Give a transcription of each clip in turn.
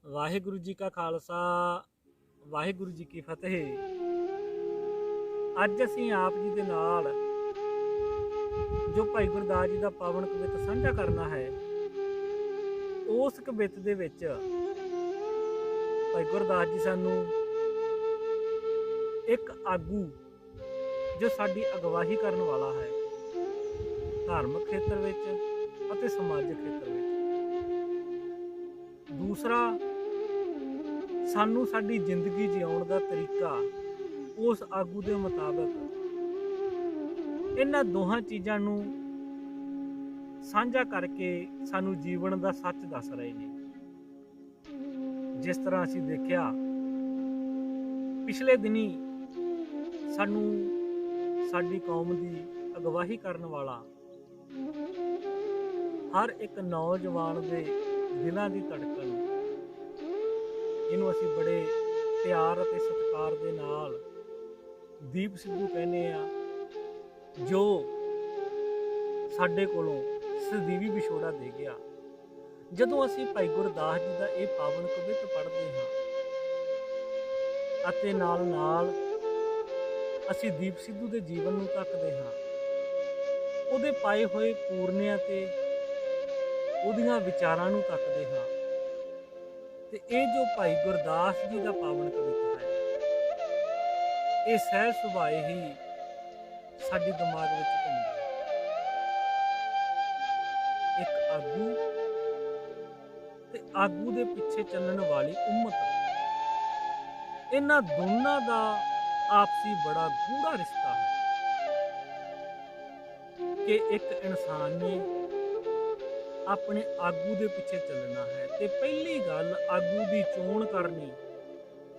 ਵਾਹਿਗੁਰੂ ਜੀ ਕਾ ਖਾਲਸਾ ਵਾਹਿਗੁਰੂ ਜੀ ਕੀ ਫਤਿਹ। ਅੱਜ ਅਸੀਂ ਆਪ ਜੀ ਦੇ ਨਾਲ ਜੋ ਭਾਈ ਗੁਰਦਾਸ ਜੀ ਦਾ ਪਾਵਨ ਕਵਿਤ ਸਾਂਝਾ ਕਰਨਾ ਹੈ। ਉਸ ਕਵਿਤ ਦੇ ਵਿੱਚ ਭਾਈ ਗੁਰਦਾਸ ਜੀ ਸਾਨੂੰ ਇੱਕ ਆਗੂ ਜੋ ਸਾਡੀ ਅਗਵਾਈ ਕਰਨ ਵਾਲਾ ਹੈ, ਧਾਰਮਿਕ ਖੇਤਰ ਵਿੱਚ ਅਤੇ ਸਮਾਜਿਕ ਖੇਤਰ ਵਿੱਚ। ਦੂਸਰਾ, ਸਾਨੂੰ ਸਾਡੀ ਜ਼ਿੰਦਗੀ ਜਿਉਣ ਦਾ ਤਰੀਕਾ ਉਸ ਆਗੂ ਦੇ ਮੁਤਾਬਕ। ਇਹਨਾਂ ਦੋਹਾਂ ਚੀਜ਼ਾਂ ਨੂੰ ਸਾਂਝਾ ਕਰਕੇ ਸਾਨੂੰ ਜੀਵਨ ਦਾ ਸੱਚ ਦੱਸ ਰਹੇ ਨੇ। ਜਿਸ ਤਰ੍ਹਾਂ ਅਸੀਂ ਦੇਖਿਆ ਪਿਛਲੇ ਦਿਨੀ ਸਾਨੂੰ ਸਾਡੀ ਕੌਮ ਦੀ ਅਗਵਾਈ ਕਰਨ ਵਾਲਾ ਹਰ ਇੱਕ ਨੌਜਵਾਨ ਦੇ ਦਿਲਾਂ ਦੀ ਧੜਕਣ, ਜਿਹਨੂੰ ਅਸੀਂ ਬੜੇ ਪਿਆਰ ਅਤੇ ਸਤਿਕਾਰ ਦੇ ਨਾਲ ਦੀਪ ਸਿੱਧੂ ਕਹਿੰਦੇ ਆ, ਜੋ ਸਾਡੇ ਕੋਲੋਂ ਸਦੀਵੀ ਵਿਛੋੜਾ ਦੇ ਗਿਆ। ਜਦੋਂ ਅਸੀਂ ਭਾਈ ਗੁਰਦਾਸ ਜੀ ਦਾ ਇਹ ਪਾਵਨ ਕਵਿਤ ਪੜ੍ਹਦੇ ਹਾਂ ਅਤੇ ਨਾਲ ਨਾਲ ਅਸੀਂ ਦੀਪ ਸਿੱਧੂ ਦੇ ਜੀਵਨ ਨੂੰ ਤੱਕਦੇ ਹਾਂ, ਉਹਦੇ ਪਾਏ ਹੋਏ ਪੂਰਨਿਆਂ ਤੇ ਉਹਦੀਆਂ ਵਿਚਾਰਾਂ ਨੂੰ ਤੱਕਦੇ ਹਾਂ, ਤੇ ਇਹ ਜੋ ਭਾਈ ਗੁਰਦਾਸ ਜੀ ਦਾ ਪਾਵਨ ਕਵਿਤ ਹੈ, ਇਹ ਸਹਿਜ ਸੁਭਾਏ ਹੀ ਸਾਡੇ ਦਿਮਾਗ ਵਿੱਚ ਘੁੰਮਦਾ ਹੈ। ਇੱਕ ਆਗੂ ਤੇ ਆਗੂ ਦੇ ਪਿੱਛੇ ਚੱਲਣ ਵਾਲੀ ਉਮਤ, ਇਹਨਾਂ ਦੋਨਾਂ ਦਾ ਆਪਸੀ ਬੜਾ ਗੂੜਾ ਰਿਸ਼ਤਾ ਹੈ ਕਿ ਇੱਕ ਇਨਸਾਨ ਨੇ ਆਪਣੇ ਆਗੂ ਦੇ ਪਿੱਛੇ ਚੱਲਣਾ ਹੈ, ਤੇ ਪਹਿਲੀ ਗੱਲ ਆਗੂ ਦੀ ਚੋਣ ਕਰਨੀ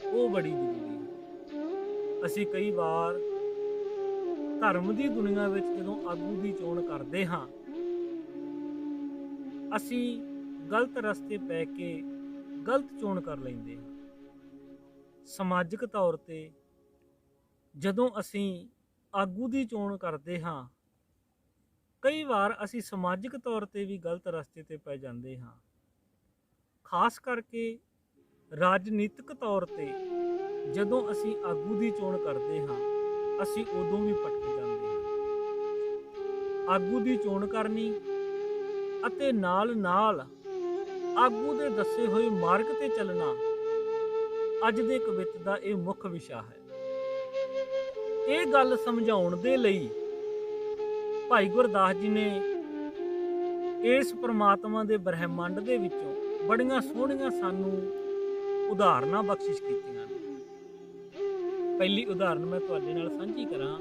ਉਹ ਬੜੀ ਜ਼ਰੂਰੀ ਹੈ। ਅਸੀਂ ਕਈ ਵਾਰ ਧਰਮ ਦੀ ਦੁਨੀਆ ਵਿੱਚ ਜਦੋਂ ਆਗੂ ਦੀ ਚੋਣ ਕਰਦੇ ਹਾਂ, ਅਸੀਂ ਗਲਤ ਰਸਤੇ ਪੈ ਕੇ ਗਲਤ ਚੋਣ ਕਰ ਲੈਂਦੇ ਹਾਂ। ਸਮਾਜਿਕ ਤੌਰ ਤੇ ਜਦੋਂ ਅਸੀਂ ਆਗੂ ਦੀ ਚੋਣ ਕਰਦੇ ਹਾਂ, ਕਈ ਵਾਰ ਅਸੀਂ ਸਮਾਜਿਕ ਤੌਰ ਤੇ ਵੀ ਗਲਤ ਰਸਤੇ ਤੇ ਪੈ ਜਾਂਦੇ ਹਾਂ। ਖਾਸ ਕਰਕੇ ਰਾਜਨੀਤਿਕ ਤੌਰ ਤੇ ਜਦੋਂ ਅਸੀਂ ਆਗੂ ਦੀ ਚੋਣ ਕਰਦੇ ਹਾਂ, ਅਸੀਂ ਉਦੋਂ ਵੀ ਭਟਕ ਜਾਂਦੇ ਹਾਂ। ਆਗੂ ਦੀ ਚੋਣ ਕਰਨੀ ਅਤੇ ਨਾਲ ਨਾਲ ਆਗੂ ਦੇ ਦੱਸੇ ਹੋਏ ਮਾਰਗ ਤੇ ਚੱਲਣਾ ਅੱਜ ਦੇ ਕਵਿਤ ਦਾ ਇਹ ਮੁੱਖ ਵਿਸ਼ਾ ਹੈ। ਇਹ ਗੱਲ ਸਮਝਾਉਣ ਦੇ ਲਈ ਭਾਈ ਗੁਰਦਾਸ ਜੀ ਨੇ ਇਸ ਪ੍ਰਮਾਤਮਾ ਦੇ ਬ੍ਰਹਿਮੰਡ ਦੇ ਵਿੱਚੋਂ ਬੜੀਆਂ ਸੋਹਣੀਆਂ ਸਾਨੂੰ ਉਦਾਹਰਨਾਂ ਬਖਸ਼ਿਸ਼ ਕੀਤੀਆਂ ਨੇ। ਪਹਿਲੀ ਉਦਾਹਰਨ ਮੈਂ ਤੁਹਾਡੇ ਨਾਲ ਸਾਂਝੀ ਕਰਾਂ।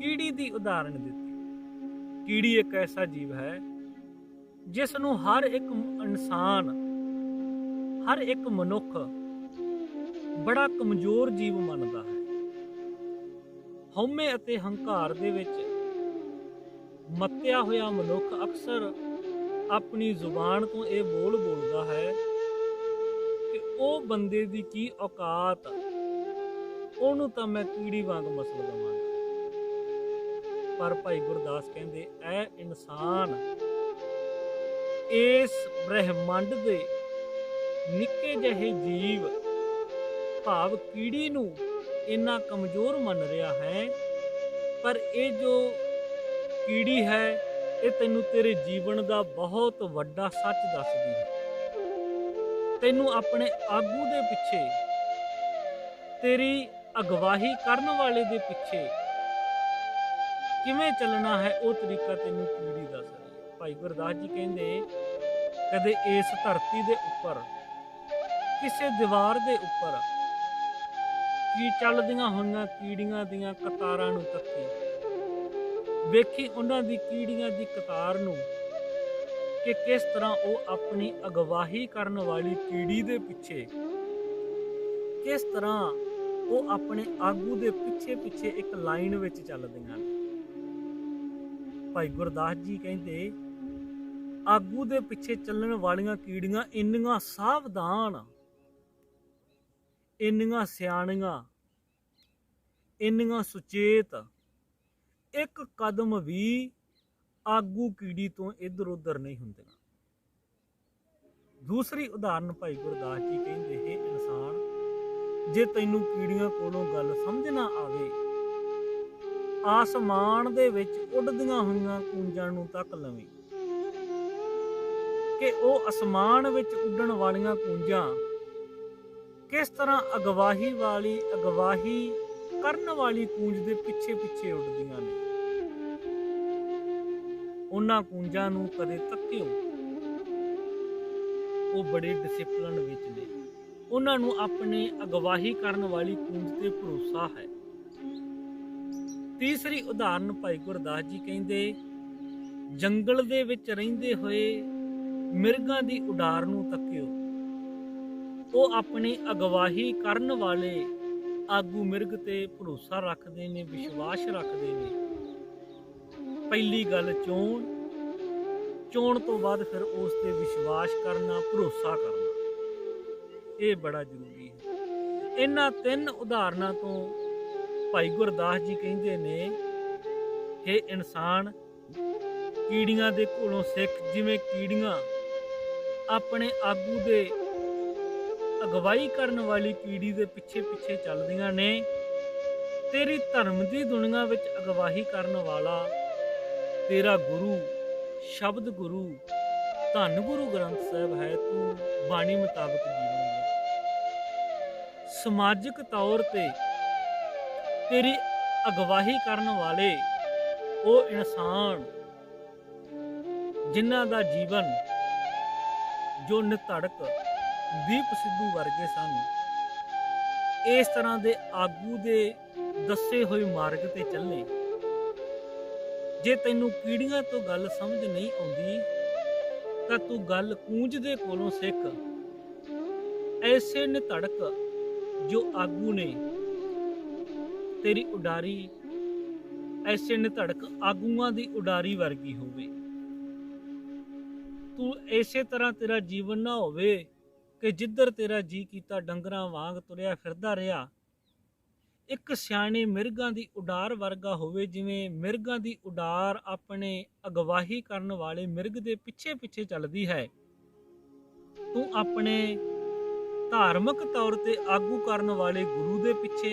ਕੀੜੀ ਦੀ ਉਦਾਹਰਨ ਦਿੱਤੀ। ਕੀੜੀ ਇੱਕ ਐਸਾ ਜੀਵ ਹੈ ਜਿਸ ਨੂੰ ਹਰ ਇੱਕ ਇਨਸਾਨ, ਹਰ ਇੱਕ ਮਨੁੱਖ ਬੜਾ ਕਮਜ਼ੋਰ ਜੀਵ ਮੰਨਦਾ ਹੈ। ਹਉਮੈ ਅਤੇ ਹੰਕਾਰ ਦੇ ਵਿੱਚ ਮੱਤਿਆ ਹੋਇਆ ਮਨੁੱਖ ਅਕਸਰ ਆਪਣੀ ਜ਼ੁਬਾਨ ਤੋਂ ਇਹ ਬੋਲਦਾ ਹੈ ਕਿ ਉਹ ਬੰਦੇ ਦੀ ਕੀ ਔਕਾਤ, ਉਹਨੂੰ ਤਾਂ ਮੈਂ ਕੀੜੀ ਵਾਂਗ ਮਸਲ ਦੇਵਾਂਗਾ। ਪਰ ਭਾਈ ਗੁਰਦਾਸ ਕਹਿੰਦੇ ਇਹ ਇਨਸਾਨ ਇਸ ਬ੍ਰਹਿਮੰਡ ਦੇ ਨਿੱਕੇ ਜਿਹੇ ਜੀਵ ਭਾਵ ਕੀੜੀ ਨੂੰ ਇੰਨਾ ਕਮਜ਼ੋਰ ਮੰਨ ਰਿਹਾ ਹੈ, ਪਰ ਇਹ ਜੋ ਕੀੜੀ ਹੈ ਇਹ ਤੈਨੂੰ ਤੇਰੇ ਜੀਵਨ ਦਾ ਬਹੁਤ ਵੱਡਾ ਸੱਚ ਦੱਸਦੀ ਹੈ। ਤੈਨੂੰ ਆਪਣੇ ਆਗੂ ਦੇ ਪਿੱਛੇ, ਤੇਰੀ ਅਗਵਾਈ ਕਰਨ ਵਾਲੇ ਦੇ ਪਿੱਛੇ ਕਿਵੇਂ ਚੱਲਣਾ ਹੈ ਉਹ ਤਰੀਕਾ ਤੈਨੂੰ ਕੀੜੀ ਦੱਸ ਰਹੀ ਹੈ। ਭਾਈ ਗੁਰਦਾਸ ਜੀ ਕਹਿੰਦੇ ਕਦੇ ਇਸ ਧਰਤੀ ਦੇ ਉੱਪਰ ਕਿਸੇ ਦੀਵਾਰ ਦੇ ਉੱਪਰ ਕੀ ਚੱਲਦੀਆਂ ਹੋਈਆਂ ਕੀੜੀਆਂ ਦੀਆਂ ਕਤਾਰਾਂ ਨੂੰ ਤੱਕੀ, ਵੇਖੀ ਉਹਨਾਂ ਦੀ ਕੀੜੀਆਂ ਦੀ ਕਤਾਰ ਨੂੰ ਕਿ ਕਿਸ ਤਰ੍ਹਾਂ ਉਹ ਆਪਣੀ ਅਗਵਾਈ ਕਰਨ ਵਾਲੀ ਕੀੜੀ ਦੇ ਪਿੱਛੇ, ਕਿਸ ਤਰ੍ਹਾਂ ਉਹ ਆਪਣੇ ਆਗੂ ਦੇ ਪਿੱਛੇ ਪਿੱਛੇ ਇੱਕ ਲਾਈਨ ਵਿੱਚ ਚੱਲਦੀਆਂ ਨੇ। ਭਾਈ ਗੁਰਦਾਸ ਜੀ ਕਹਿੰਦੇ ਆਗੂ ਦੇ ਪਿੱਛੇ ਚੱਲਣ ਵਾਲੀਆਂ ਕੀੜੀਆਂ ਇੰਨੀਆਂ ਸਾਵਧਾਨ, ਇੰਨੀਆਂ ਸਿਆਣੀਆਂ, ਇੰਨੀਆਂ ਸੁਚੇਤ, ਇੱਕ ਕਦਮ ਵੀ ਆਗੂ ਕੀੜੀ ਤੋਂ ਇੱਧਰ ਉੱਧਰ ਨਹੀਂ ਹੁੰਦੀਆਂ। ਦੂਸਰੀ ਉਦਾਹਰਨ ਭਾਈ ਗੁਰਦਾਸ ਜੀ ਕਹਿੰਦੇ, ਹੈ ਇਨਸਾਨ, ਜੇ ਤੈਨੂੰ ਕੀੜੀਆਂ ਕੋਲੋਂ ਗੱਲ ਸਮਝ ਨਾ ਆਵੇ, ਆਸਮਾਨ ਦੇ ਵਿੱਚ ਉੱਡਦੀਆਂ ਹੋਈਆਂ ਕੂੰਜਾਂ ਨੂੰ ਤੱਕ ਲਵੇਂ ਕਿ ਉਹ ਅਸਮਾਨ ਵਿੱਚ ਉੱਡਣ ਵਾਲੀਆਂ ਕੂੰਜਾਂ ਕਿਸ ਤਰ੍ਹਾਂ ਅਗਵਾਹੀ ਕਰਨ ਵਾਲੀ ਕੂੰਜ ਦੇ ਪਿੱਛੇ ਪਿੱਛੇ ਉੱਡਦੀਆਂ ਨੇ। ਉਹਨਾਂ ਕੂੰਜਾਂ ਨੂੰ ਕਦੇ ਤੱਕਿਓ, ਉਹ ਬੜੇ ਡਿਸਪਲਨ ਵਿੱਚ ਨੇ, ਉਹਨਾਂ ਨੂੰ ਆਪਣੇ ਅਗਵਾਹੀ ਕਰਨ ਵਾਲੀ ਕੂੰਜ ਤੇ ਭਰੋਸਾ ਹੈ। ਤੀਸਰੀ ਉਦਾਹਰਨ ਭਾਈ ਗੁਰਦਾਸ ਜੀ ਕਹਿੰਦੇ, ਜੰਗਲ ਦੇ ਵਿੱਚ ਰਹਿੰਦੇ ਹੋਏ ਮਿਰਗਾਂ ਦੀ ਉਡਾਰ ਨੂੰ ਤੱਕਿਓ, ਉਹ ਆਪਣੀ ਅਗਵਾਹੀ ਕਰਨ ਵਾਲੇ ਆਗੂ ਮਿਰਗ ਤੇ ਭਰੋਸਾ ਰੱਖਦੇ ਨੇ, ਵਿਸ਼ਵਾਸ ਰੱਖਦੇ ਨੇ। ਪਹਿਲੀ ਗੱਲ ਚੋਣ ਤੋਂ ਬਾਅਦ ਫਿਰ ਉਸ ਤੇ ਵਿਸ਼ਵਾਸ ਕਰਨਾ, ਭਰੋਸਾ ਕਰਨਾ, ਇਹ ਬੜਾ ਜ਼ਰੂਰੀ ਹੈ। ਇਹਨਾਂ ਤਿੰਨ ਉਦਾਹਰਨਾਂ ਤੋਂ ਭਾਈ ਗੁਰਦਾਸ ਜੀ ਕਹਿੰਦੇ ਨੇ, ਇਹ ਇਨਸਾਨ ਕੀੜੀਆਂ ਦੇ ਕੋਲੋਂ ਸਿੱਖ, ਜਿਵੇਂ ਕੀੜੀਆਂ ਆਪਣੇ ਆਗੂ ਦੇ ਅਗਵਾਈ ਕਰਨ ਵਾਲੀ ਕੀੜੀ ਦੇ ਪਿੱਛੇ ਪਿੱਛੇ ਚੱਲਦੀਆਂ ਨੇ, ਤੇਰੀ ਧਰਮ ਦੀ ਦੁਨੀਆ ਵਿੱਚ ਅਗਵਾਈ ਕਰਨ ਵਾਲਾ ਤੇਰਾ ਗੁਰੂ, ਸ਼ਬਦ ਗੁਰੂ, ਧੰਨ ਗੁਰੂ ਗ੍ਰੰਥ ਸਾਹਿਬ ਹੈ। ਤੂੰ ਬਾਣੀ ਮੁਤਾਬਕ ਜੀਵਨ ਹੈ। ਸਮਾਜਿਕ ਤੌਰ ਤੇ ਤੇਰੀ ਅਗਵਾਈ ਕਰਨ ਵਾਲੇ ਉਹ ਇਨਸਾਨ ਜਿਨ੍ਹਾਂ ਦਾ ਜੀਵਨ ਜੋ ਨਿਧੜਕ ਦੀਪ ਸਿੱਧੂ ਵਰਗੇ ਸਨ, ਇਸ ਤਰ੍ਹਾਂ ਦੇ ਆਗੂ ਦੇ ਦੱਸੇ ਹੋਏ ਮਾਰਗ ਤੇ ਚੱਲੇ। ਜੇ ਤੈਨੂੰ ਕੀੜੀਆਂ ਤੋਂ ਗੱਲ ਸਮਝ ਨਹੀਂ ਆਉਂਦੀ ਤਾਂ ਤੂੰ ਗੱਲ ਕੂੰਜ ਦੇ ਕੋਲੋਂ ਸਿੱਖ। ਐਸੇ ਨਿਧੜਕ ਜੋ ਆਗੂ ਨੇ, ਤੇਰੀ ਉਡਾਰੀ ਐਸੇ ਨਿਧੜਕ ਆਗੂਆਂ ਦੀ ਉਡਾਰੀ ਵਰਗੀ ਹੋਵੇ। ਤੂੰ ਇਸੇ ਤਰ੍ਹਾਂ ਤੇਰਾ ਜੀਵਨ ਨਾ ਹੋਵੇ ਕਿ ਜਿੱਧਰ ਤੇਰਾ ਜੀ ਕੀਤਾ ਡੰਗਰਾਂ ਵਾਂਗ ਤੁਰਿਆ ਫਿਰਦਾ ਰਿਹਾ। ਇੱਕ ਸਿਆਣੇ ਮਿਰਗਾਂ ਦੀ ਉਡਾਰ ਵਰਗਾ ਹੋਵੇ, ਜਿਵੇਂ ਮਿਰਗਾਂ ਦੀ ਉਡਾਰ ਆਪਣੇ ਅਗਵਾਈ ਕਰਨ ਵਾਲੇ ਮਿਰਗ ਦੇ ਪਿੱਛੇ ਪਿੱਛੇ ਚੱਲਦੀ ਹੈ। ਤੂੰ ਆਪਣੇ ਧਾਰਮਿਕ ਤੌਰ ਤੇ ਆਗੂ ਕਰਨ ਵਾਲੇ ਗੁਰੂ ਦੇ ਪਿੱਛੇ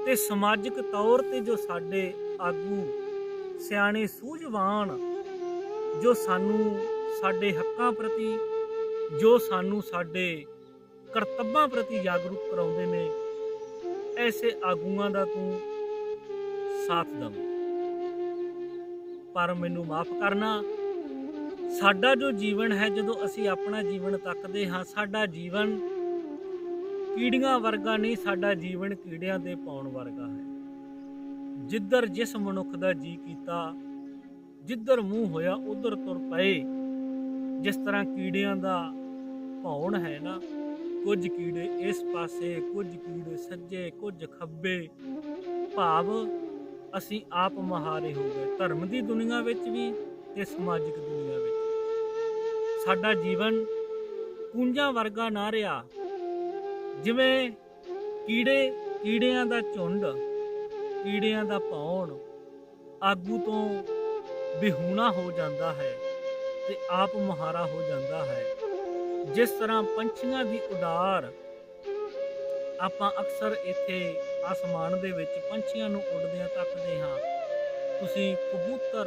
ਤੇ ਸਮਾਜਿਕ ਤੌਰ ਤੇ ਜੋ ਸਾਡੇ ਆਗੂ ਸਿਆਣੇ ਸੂਝਵਾਨ, ਜੋ ਸਾਨੂੰ ਸਾਡੇ ਹੱਕਾਂ ਪ੍ਰਤੀ, ਜੋ ਸਾਨੂੰ ਸਾਡੇ ਕਰਤੱਵਾਂ ਪ੍ਰਤੀ ਜਾਗਰੂਕ ਕਰਾਉਂਦੇ ਨੇ, ਐਸੇ ਆਗੂਆਂ ਦਾ ਤੂੰ ਸਾਥ ਦੇਵੇਂ। ਪਰ ਮੈਨੂੰ ਮਾਫ ਕਰਨਾ, ਸਾਡਾ ਜੋ ਜੀਵਨ ਹੈ, ਜਦੋਂ ਅਸੀਂ ਆਪਣਾ ਜੀਵਨ ਤੱਕਦੇ ਹਾਂ, ਸਾਡਾ ਜੀਵਨ ਕੀੜੀਆਂ ਵਰਗਾ ਨਹੀਂ, ਸਾਡਾ ਜੀਵਨ ਕੀੜਿਆਂ ਦੇ ਪਾਉਣ ਵਰਗਾ ਹੈ। ਜਿੱਧਰ ਜਿਸ ਮਨੁੱਖ ਦਾ ਜੀ ਕੀਤਾ, ਜਿੱਧਰ ਮੂੰਹ ਹੋਇਆ ਉਧਰ ਤੁਰ ਪਏ। ਜਿਸ ਤਰ੍ਹਾਂ ਕੀੜਿਆਂ ਦਾ ਭੌਣ ਹੈ ਨਾ, ਕੁਝ ਕੀੜੇ ਇਸ ਪਾਸੇ, ਕੁਝ ਕੀੜੇ ਸੱਜੇ, ਕੁਝ ਖੱਬੇ, ਭਾਵ ਅਸੀਂ ਆਪ ਮਹਾਰੇ ਹੋ ਗਏ, ਧਰਮ ਦੀ ਦੁਨੀਆ ਵਿੱਚ ਵੀ ਤੇ ਸਮਾਜਿਕ ਦੁਨੀਆ ਵਿੱਚ। ਸਾਡਾ ਜੀਵਨ ਕੂੰਜਾਂ ਵਰਗਾ ਨਾ ਰਿਹਾ। ਜਿਵੇਂ ਕੀੜਿਆਂ ਦਾ ਝੁੰਡ, ਕੀੜਿਆਂ ਦਾ ਭੌਣ ਆਗੂ ਤੋਂ ਵਿਹੂਣਾ ਹੋ ਜਾਂਦਾ ਹੈ ਤੇ ਆਪ ਮੁਹਾਰਾ ਹੋ ਜਾਂਦਾ ਹੈ। ਜਿਸ ਤਰ੍ਹਾਂ ਪੰਛੀਆਂ ਦੀ ਉਡਾਰ, ਆਪਾਂ ਅਕਸਰ ਇੱਥੇ ਆਸਮਾਨ ਦੇ ਵਿੱਚ ਪੰਛੀਆਂ ਨੂੰ ਉੱਡਦਿਆਂ ਤੱਕਦੇ ਹਾਂ। ਤੁਸੀਂ ਕਬੂਤਰ,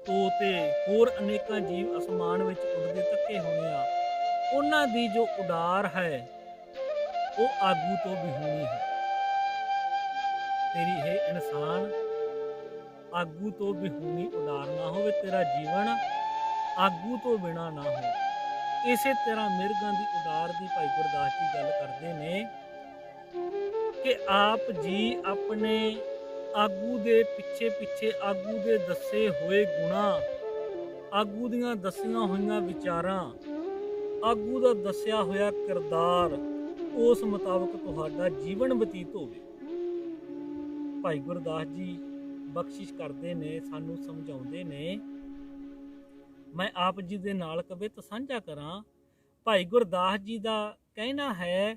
ਤੋਤੇ, ਹੋਰ ਅਨੇਕਾਂ ਜੀਵ ਅਸਮਾਨ ਵਿੱਚ ਉੱਡਦੇ ਤੱਕੇ ਹੋਣੇ ਆ। ਉਹਨਾਂ ਦੀ ਜੋ ਉਡਾਰ ਹੈ ਉਹ ਆਗੂ ਤੋਂ ਵਿਹੂਣੀ ਹੈ। ਤੇਰੀ ਇਹ ਇਨਸਾਨ ਆਗੂ ਤੋਂ ਵਿਹੂਣੀ ਉਡਾਰ ਨਾ ਹੋਵੇ, ਤੇਰਾ ਜੀਵਨ ਆਗੂ ਤੋਂ ਬਿਨਾਂ ਨਾ ਹੋਵੇ। ਇਸੇ ਤਰ੍ਹਾਂ ਮਿਰਗਾਂ ਦੀ ਉਡਾਰ ਦੀ ਭਾਈ ਗੁਰਦਾਸ ਜੀ ਗੱਲ ਕਰਦੇ ਨੇ ਕਿ ਆਪ ਜੀ ਆਪਣੇ ਆਗੂ ਦੇ ਪਿੱਛੇ ਪਿੱਛੇ, ਆਗੂ ਦੇ ਦੱਸੇ ਹੋਏ ਗੁਣਾ, ਆਗੂ ਦੀਆਂ ਦੱਸੀਆਂ ਹੋਈਆਂ ਵਿਚਾਰਾਂ, ਆਗੂ ਦਾ ਦੱਸਿਆ ਹੋਇਆ ਕਿਰਦਾਰ, ਉਸ ਮੁਤਾਬਕ ਤੁਹਾਡਾ ਜੀਵਨ ਬਤੀਤ ਹੋਵੇ। ਭਾਈ ਗੁਰਦਾਸ ਜੀ ਬਖਸ਼ਿਸ਼ ਕਰਦੇ ਨੇ, ਸਾਨੂੰ ਸਮਝਾਉਂਦੇ ਨੇ। ਮੈਂ ਆਪ ਜੀ ਦੇ ਨਾਲ ਕਵਿਤ ਸਾਂਝਾ ਕਰਾਂ। ਭਾਈ ਗੁਰਦਾਸ ਜੀ ਦਾ ਕਹਿਣਾ ਹੈ,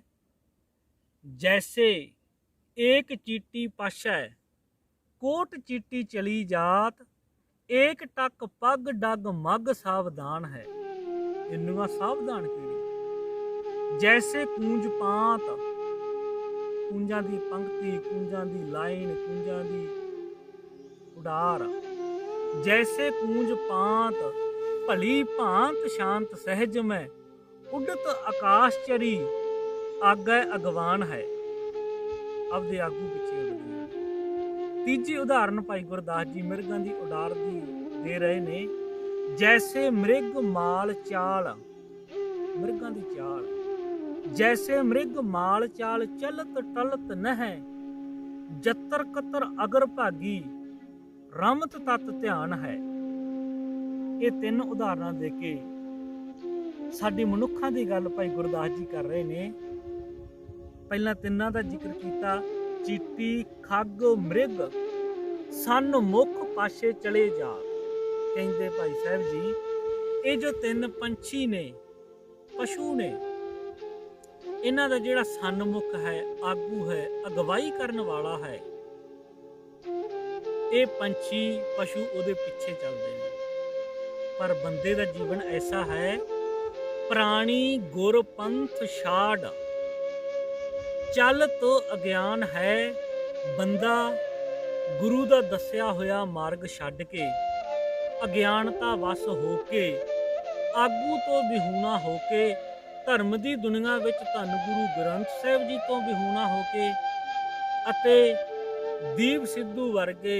ਜੈਸੇ ਏਕ ਚੀਟੀ ਪਾਸ਼ੈ ਕੋਟ ਚੀਟੀ ਚਲੀ ਜਾਤ, ਏਕ ਟੱਕ ਪੱਗ ਡੱਗ ਮੱਗ ਸਾਵਧਾਨ ਹੈ। ਇੰਨੂਆਂ ਸਾਵਧਾਨ ਕੀੜੀ, ਜੈਸੇ ਕੂੰਜ ਪਾਂਤ, ਕੂੰਜਾਂ ਦੀ ਪੰਕਤੀ, ਕੂੰਜਾਂ ਦੀ ਲਾਈਨ, ਕੂੰਜਾਂ ਦੀ ਉਡਾਰ, ਜੈਸੇ ਕੂੰਜ ਪਾਂਤ ਭਲੀ ਭਾਂਤ ਸ਼ਾਂਤ ਸਹਿਜ ਮੈਂ, ਉਡਤ ਆਕਾਸ਼ ਚਰੀ ਆਗੈ ਅਗਵਾਨ ਹੈ। ਆਪਦੇ ਆਗੂ ਪਿੱਛੇ ਉੱਡਦੀ ਹੈ। ਤੀਜੀ ਉਦਾਹਰਨ ਭਾਈ ਗੁਰਦਾਸ ਜੀ ਮਿਰਗਾਂ ਦੀ ਉਡਾਰ ਦੀ ਦੇ ਰਹੇ ਨੇ। ਜੈਸੇ ਮ੍ਰਿਗ ਮਾਲ ਚਾਲ, ਮਿਰਗਾਂ ਦੀ ਚਾਲ, ਜੈਸੇ ਮ੍ਰਿਗ ਮਾਲ ਚਾਲ ਚਲਤ ਟਲਤ ਨਹਿ, ਜਤਰ ਕਤਰ ਅਗਰ ਭਾਗੀ ਰਮਤ ਤਤ ਧਿਆਨ ਹੈ। ਇਹ ਤਿੰਨ ਉਦਾਹਰਨਾਂ ਦੇ ਕੇ ਸਾਡੀ ਮਨੁੱਖਾਂ ਦੀ ਗੱਲ ਭਾਈ ਗੁਰਦਾਸ ਜੀ ਕਰ ਰਹੇ ਨੇ। ਪਹਿਲਾਂ ਤਿੰਨਾਂ ਦਾ ਜ਼ਿਕਰ ਕੀਤਾ, ਚੀਟੀ, ਖੱਗ, ਮ੍ਰਿਗ, ਸਨਮੁਖ ਪਾਸੇ ਚਲੇ ਜਾ। ਕਹਿੰਦੇ ਭਾਈ ਸਾਹਿਬ ਜੀ, ਇਹ ਜੋ ਤਿੰਨ ਪੰਛੀ ਨੇ, ਪਸ਼ੂ ਨੇ, ਇਹਨਾਂ ਦਾ ਜਿਹੜਾ ਸਨਮੁਖ ਹੈ, ਆਗੂ ਹੈ, ਅਗਵਾਈ ਕਰਨ ਵਾਲਾ ਹੈ, ਇਹ ਪੰਛੀ ਪਸ਼ੂ ਉਹਦੇ ਪਿੱਛੇ ਚੱਲਦੇ ਨੇ। ਪਰ ਬੰਦੇ ਦਾ ਜੀਵਨ ਐਸਾ ਹੈ, ਪ੍ਰਾਣੀ ਗੁਰ ਪੰਥ ਛਾੜ, ਚੱਲ ਤੋ ਅਗਿਆਨ ਹੈ। ਬੰਦਾ ਗੁਰੂ ਦਾ ਦੱਸਿਆ ਹੋਇਆ ਮਾਰਗ ਛੱਡ ਕੇ, ਅਗਿਆਨਤਾ ਵਸ ਹੋ ਕੇ, ਆਗੂ ਤੋਂ ਵਿਹੂਣਾ ਹੋ ਕੇ, ਧਰਮ ਦੀ ਦੁਨੀਆ ਵਿੱਚ ਧੰਨ ਗੁਰੂ ਗ੍ਰੰਥ ਸਾਹਿਬ ਜੀ ਤੋਂ ਵਿਹੂਣਾ ਹੋ ਕੇ ਅਤੇ ਦੀਪ ਸਿੱਧੂ ਵਰਗੇ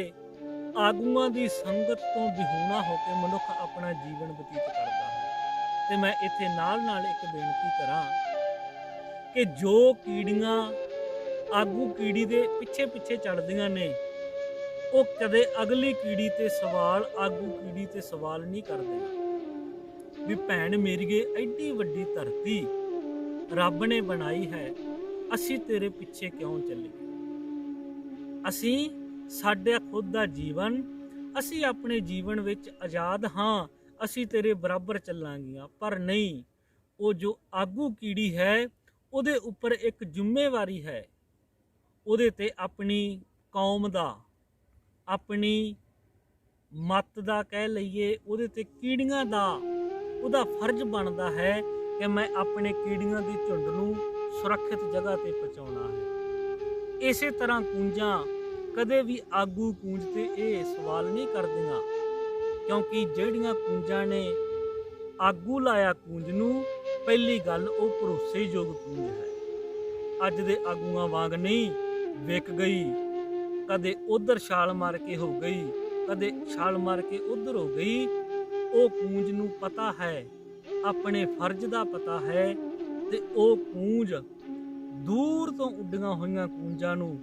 ਆਗੂਆਂ ਦੀ ਸੰਗਤ ਤੋਂ ਵਿਹੂਣਾ ਹੋ ਕੇ ਮਨੁੱਖ ਆਪਣਾ ਜੀਵਨ ਬਤੀਤ ਕਰਦਾ ਹੈ। ਤੇ ਮੈਂ ਇੱਥੇ ਨਾਲ ਨਾਲ ਇੱਕ ਬੇਨਤੀ ਕਰਾਂ ਕਿ ਜੋ ਕੀੜੀਆਂ ਆਗੂ ਕੀੜੀ ਦੇ ਪਿੱਛੇ ਪਿੱਛੇ ਚੜਦੀਆਂ ਨੇ, ਉਹ ਕਦੇ ਅਗਲੀ ਕੀੜੀ ਤੇ ਸਵਾਲ, ਆਗੂ ਕੀੜੀ ਤੇ ਸਵਾਲ ਨਹੀਂ ਕਰਦੇ ਵੀ ਭੈਣ ਮੇਰੀਏ, ਐਡੀ ਵੱਡੀ ਧਰਤੀ ਰੱਬ ਨੇ ਬਣਾਈ ਹੈ, ਅਸੀਂ ਤੇਰੇ ਪਿੱਛੇ ਕਿਉਂ ਚੱਲੀਏ? ਅਸੀਂ ਸਾਡਾ ਖੁਦ ਦਾ ਜੀਵਨ, ਅਸੀਂ ਆਪਣੇ ਜੀਵਨ ਵਿੱਚ ਆਜ਼ਾਦ ਹਾਂ, ਅਸੀਂ ਤੇਰੇ ਬਰਾਬਰ ਚੱਲਾਂਗੀਆਂ। ਪਰ ਨਹੀਂ, ਉਹ ਜੋ ਆਗੂ ਕੀੜੀ ਹੈ ਉਹਦੇ ਉੱਪਰ ਇੱਕ ਜ਼ਿੰਮੇਵਾਰੀ ਹੈ, ਉਹਦੇ ਤੇ ਆਪਣੀ ਕੌਮ ਦਾ, ਆਪਣੀ ਮੱਤ ਦਾ ਕਹਿ ਲਈਏ, ਉਹਦੇ ਤੇ ਕੀੜੀਆਂ ਦਾ ਉਹਦਾ ਫਰਜ਼ ਬਣਦਾ ਹੈ ਕਿ ਮੈਂ ਆਪਣੇ ਕੀੜੀਆਂ ਦੀ ਝੁੰਡ ਨੂੰ ਸੁਰੱਖਿਅਤ ਜਗ੍ਹਾ ਤੇ ਪਹੁੰਚਾਉਣਾ ਹੈ। ਇਸੇ ਤਰ੍ਹਾਂ ਕੂੰਜਾਂ ਕਦੇ ਵੀ ਆਗੂ ਕੂੰਜ ਤੇ ਇਹ ਸਵਾਲ ਨਹੀਂ ਕਰਦੀਆਂ, ਕਿਉਂਕਿ ਜਿਹੜੀਆਂ ਕੂੰਜਾਂ ਨੇ ਆਗੂ ਲਾਇਆ ਕੂੰਜ ਨੂੰ, ਪਹਿਲੀ ਗੱਲ ਉਹ ਭਰੋਸੇਯੋਗ ਕੂੰਜ ਹੈ। ਅੱਜ ਦੇ ਆਗੂਆਂ ਵਾਂਗ ਨਹੀਂ ਵਿਕ ਗਈ, ਕਦੇ ਉਧਰ ਛਾਲ ਮਾਰ ਕੇ ਹੋ ਗਈ, ਕਦੇ ਛਾਲ ਮਾਰ ਕੇ ਉਧਰ ਹੋ ਗਈ। ਉਹ ਕੂੰਜ ਨੂੰ ਪਤਾ ਹੈ, ਆਪਣੇ ਫਰਜ਼ ਦਾ ਪਤਾ ਹੈ, ਤੇ ਉਹ ਕੂੰਜ ਦੂਰ ਤੋਂ ਉੱਡੀਆਂ ਹੋਈਆਂ ਕੂੰਜਾਂ ਨੂੰ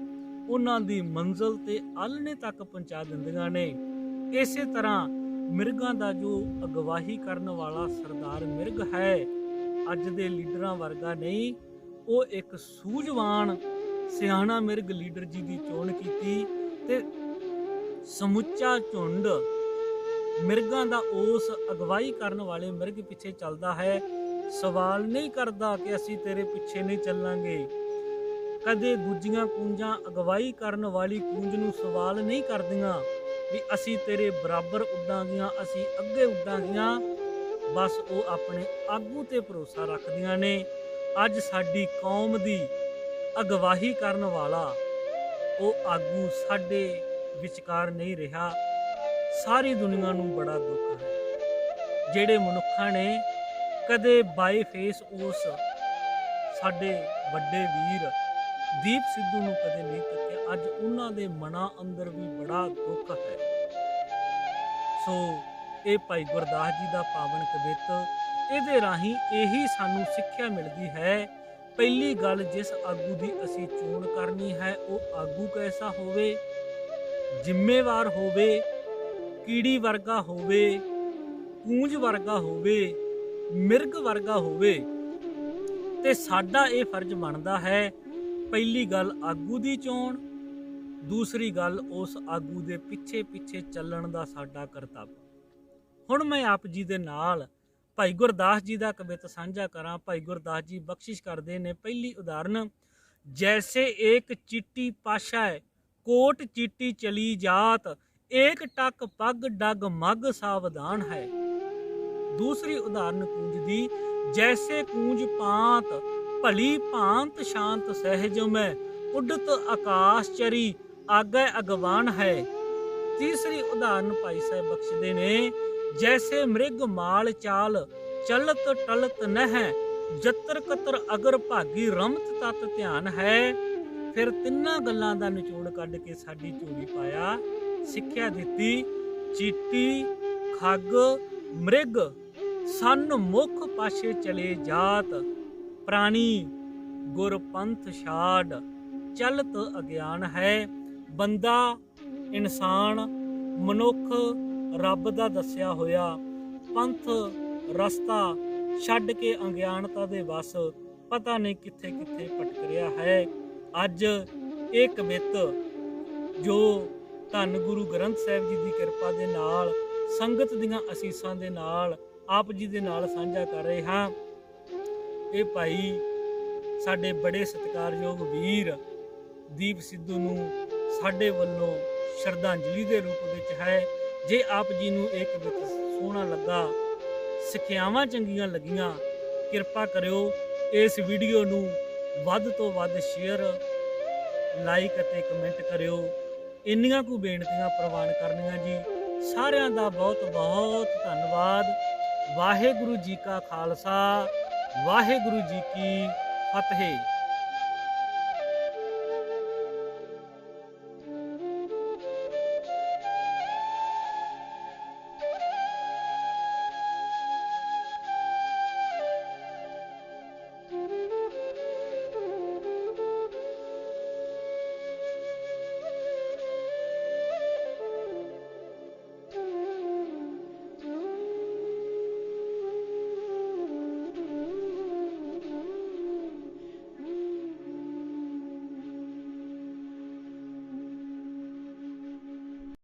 ਉਹਨਾਂ ਦੀ ਮੰਜ਼ਿਲ ਤੇ ਆਲਣੇ ਤੱਕ ਪਹੁੰਚਾ ਦਿੰਦੀਆਂ ਨੇ। ਇਸੇ ਤਰ੍ਹਾਂ ਮਿਰਗਾਂ ਦਾ ਜੋ ਅਗਵਾਈ ਕਰਨ ਵਾਲਾ ਸਰਦਾਰ ਮਿਰਗ ਹੈ, ਅੱਜ ਦੇ ਲੀਡਰਾਂ ਵਰਗਾ ਨਹੀਂ, ਉਹ ਇੱਕ ਸੂਝਵਾਨ ਸਿਆਣਾ ਮਿਰਗ ਲੀਡਰ ਜੀ ਦੀ ਚੋਣ ਕੀਤੀ ਤੇ ਸਮੁੱਚਾ ਝੁੰਡ ਮਿਰਗਾਂ ਦਾ ਉਸ ਅਗਵਾਈ ਕਰਨ ਵਾਲੇ ਮਿਰਗ ਪਿੱਛੇ ਚੱਲਦਾ ਹੈ। ਸਵਾਲ ਨਹੀਂ ਕਰਦਾ ਕਿ ਅਸੀਂ ਤੇਰੇ ਪਿੱਛੇ ਨਹੀਂ ਚੱਲਾਂਗੇ। ਕਦੇ ਦੂਜੀਆਂ ਕੂੰਜਾਂ ਅਗਵਾਈ ਕਰਨ ਵਾਲੀ ਕੂੰਜ ਨੂੰ ਸਵਾਲ ਨਹੀਂ ਕਰਦੀਆਂ ਵੀ ਅਸੀਂ ਤੇਰੇ ਬਰਾਬਰ ਉੱਡਾਂਗੀਆਂ, ਅਸੀਂ ਅੱਗੇ ਉੱਡਾਂਗੀਆਂ। ਬਸ ਉਹ ਆਪਣੇ ਆਗੂ ਤੇ ਭਰੋਸਾ ਰੱਖਦੀਆਂ ਨੇ। ਅੱਜ ਸਾਡੀ ਕੌਮ ਦੀ ਅਗਵਾਈ ਕਰਨ ਵਾਲਾ ਉਹ ਆਗੂ ਸਾਡੇ ਵਿਚਕਾਰ ਨਹੀਂ ਰਿਹਾ। ਸਾਰੀ ਦੁਨੀਆ ਨੂੰ ਬੜਾ ਦੁੱਖ ਹੈ। ਜਿਹੜੇ ਮਨੁੱਖਾਂ ਨੇ ਕਦੇ ਬਾਈ ਫੇਸ ਉਸ ਸਾਡੇ ਵੱਡੇ ਵੀਰ ਦੀਪ ਸਿੱਧੂ ਨੂੰ ਕਦੇ ਨਹੀਂ ਤੱਕਿਆ, ਅੱਜ ਉਹਨਾਂ ਦੇ ਮਨਾਂ ਅੰਦਰ ਵੀ ਬੜਾ ਦੁੱਖ ਹੈ। ਸੋ ਇਹ ਭਾਈ ਗੁਰਦਾਸ ਜੀ ਦਾ ਪਾਵਨ ਕਵਿੱਤ, ਇਹਦੇ ਰਾਹੀਂ ਇਹੀ ਸਾਨੂੰ ਸਿੱਖਿਆ ਮਿਲਦੀ ਹੈ। ਪਹਿਲੀ ਗੱਲ, ਜਿਸ ਆਗੂ ਦੀ ਅਸੀਂ ਚੋਣ ਕਰਨੀ ਹੈ ਉਹ ਆਗੂ ਕੈਸਾ ਹੋਵੇ, ਜ਼ਿੰਮੇਵਾਰ ਹੋਵੇ, ਕੀੜੀ ਵਰਗਾ ਹੋਵੇ, ਕੂੰਜ ਵਰਗਾ ਹੋਵੇ, ਮਿਰਗ ਵਰਗਾ ਹੋਵੇ। ਤੇ ਸਾਡਾ ਇਹ ਫਰਜ਼ ਬਣਦਾ ਹੈ, ਪਹਿਲੀ ਗੱਲ ਆਗੂ ਦੀ ਚੋਣ, ਦੂਸਰੀ ਗੱਲ ਉਸ ਆਗੂ ਦੇ ਪਿੱਛੇ ਪਿੱਛੇ ਚੱਲਣ ਦਾ ਸਾਡਾ ਕਰਤੱਵ। ਹੁਣ ਮੈਂ ਆਪ ਜੀ ਦੇ ਨਾਲ ਭਾਈ ਗੁਰਦਾਸ ਜੀ ਦਾ ਕਵਿੱਤ ਸਾਂਝਾ ਕਰਾਂ। ਭਾਈ ਗੁਰਦਾਸ ਜੀ ਬਖਸ਼ਿਸ਼ ਕਰਦੇ ਨੇ। ਪਹਿਲੀ ਉਦਾਹਰਨ, ਜੈਸੇ ਏਕ ਚੀਟੀ ਪਾਸ਼ਾ ਕੋਟ ਚੀਟੀ ਚਲੀ ਜਾਤ, ਏਕ ਟਕ ਪੱਗ ਡਗ ਮੱਗ ਸਾਵਧਾਨ ਹੈ। दूसरी उदाहरण कूंज दी, जैसे कूंज पांत भली भांत शांत सहज में उडत आकाश चरी आगे अगवान है। तीसरी उदाहरण भाई साहब बख्शदे ने, जैसे मृग माल चाल चलत टलत नह जत्र कतर अगर भागी रमत तत ध्यान है। फिर तिन्ना गल्लां दा निचोड़ कढ के साडी ਝੋਲੀ पाया, सिक्ख्या दित्ती, चीटी खग मृग सन मुख पाछे चले जात, प्राणी गुर पंथ छाड़ चलत अज्ञान है। बंदा इंसान मनुख रब दा दस्या होया पंथ रस्ता छड्ड के अज्ञानता दे वस पता नहीं किथे किथे भटक रहा है। अज ये कवित जो धन गुरु ग्रंथ साहिब जी की किरपा दे नाल संगत दीआं असीसां दे नाल आप जी दे नाल साझा कर रहे हाँ। ये भाई साडे बड़े सत्कारयोग वीर दीप सिद्धू नूं साडे वल्लों श्रद्धांजलि के रूप विच है। जे आप जी नूं ये कवित सोहना लगा, सिक्ख्यावां चंगियां लगियां, किरपा करियो इस वीडियो नूं ਵੱਧ ਤੋਂ ਵੱਧ शेयर लाइक ਅਤੇ कमेंट करियो। ਇੰਨੀਆਂ ਕੁ ਬੇਨਤੀਆਂ ਪ੍ਰਵਾਨ ਕਰਨੀਆਂ ਜੀ। ਸਾਰਿਆਂ ਦਾ ਬਹੁਤ ਬਹੁਤ ਧੰਨਵਾਦ। ਵਾਹਿਗੁਰੂ ਜੀ ਕਾ ਖਾਲਸਾ, ਵਾਹਿਗੁਰੂ ਜੀ ਕੀ ਫਤਿਹ।